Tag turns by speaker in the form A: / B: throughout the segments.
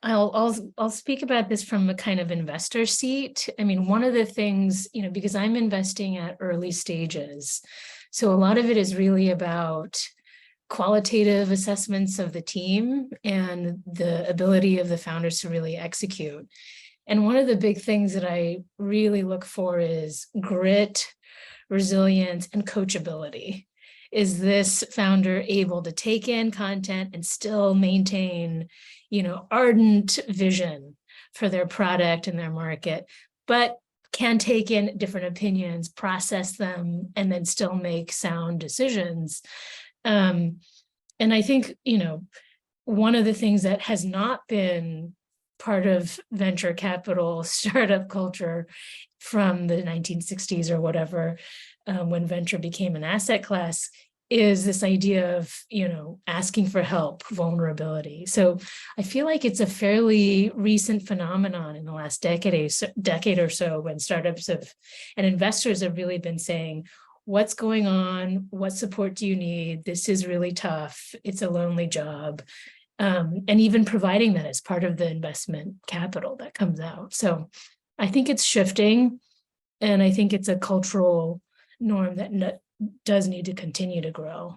A: I'll speak about this from a kind of investor seat. I mean, one of the things, because I'm investing at early stages, so a lot of it is really about qualitative assessments of the team and the ability of the founders to really execute. And one of the big things that I really look for is grit, resilience, and coachability. Is this founder able to take in content and still maintain, ardent vision for their product and their market, but can take in different opinions, process them, and then still make sound decisions? And I think, one of the things that has not been part of venture capital startup culture from the 1960s or whatever, when venture became an asset class, is this idea of, asking for help, vulnerability. So I feel like it's a fairly recent phenomenon in the last decade or so, when startups and investors have really been saying, what's going on? What support do you need? This is really tough. It's a lonely job. And even providing that as part of the investment capital that comes out. So I think it's shifting, and I think it's a cultural norm that does need to continue to grow.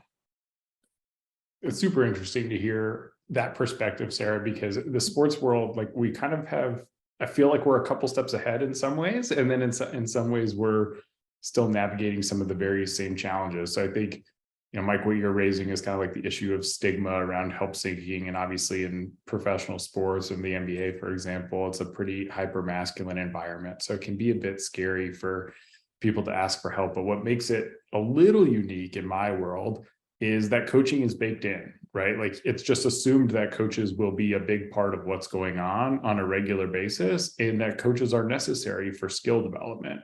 B: It's super interesting to hear that perspective, Sarah, because the sports world, like, we kind of have, I feel like we're a couple steps ahead in some ways, and then in some ways we're still navigating some of the very same challenges. So I think, Mike, what you're raising is kind of like the issue of stigma around help seeking, and obviously in professional sports and the NBA, for example, it's a pretty hyper masculine environment, so it can be a bit scary for people to ask for help. But what makes it a little unique in my world is that coaching is baked in, right? Like, it's just assumed that coaches will be a big part of what's going on a regular basis, and that coaches are necessary for skill development.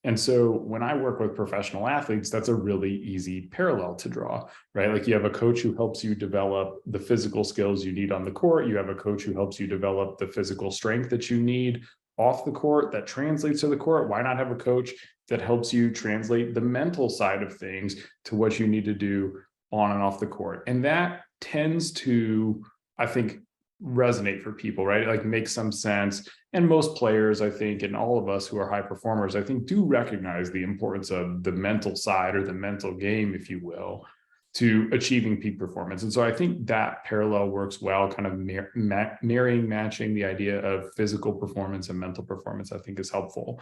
B: And so when I work with professional athletes, that's a really easy parallel to draw, right? Like, you have a coach who helps you develop the physical skills you need on the court. You have a coach who helps you develop the physical strength that you need off the court that translates to the court. Why not have a coach that helps you translate the mental side of things to what you need to do on and off the court? And that tends to, I think, resonate for people, right? Like, make some sense. And most players, I think, and all of us who are high performers, I think, do recognize the importance of the mental side, or the mental game, if you will, to achieving peak performance. And so I think that parallel works well, kind of marrying, matching the idea of physical performance and mental performance, I think, is helpful.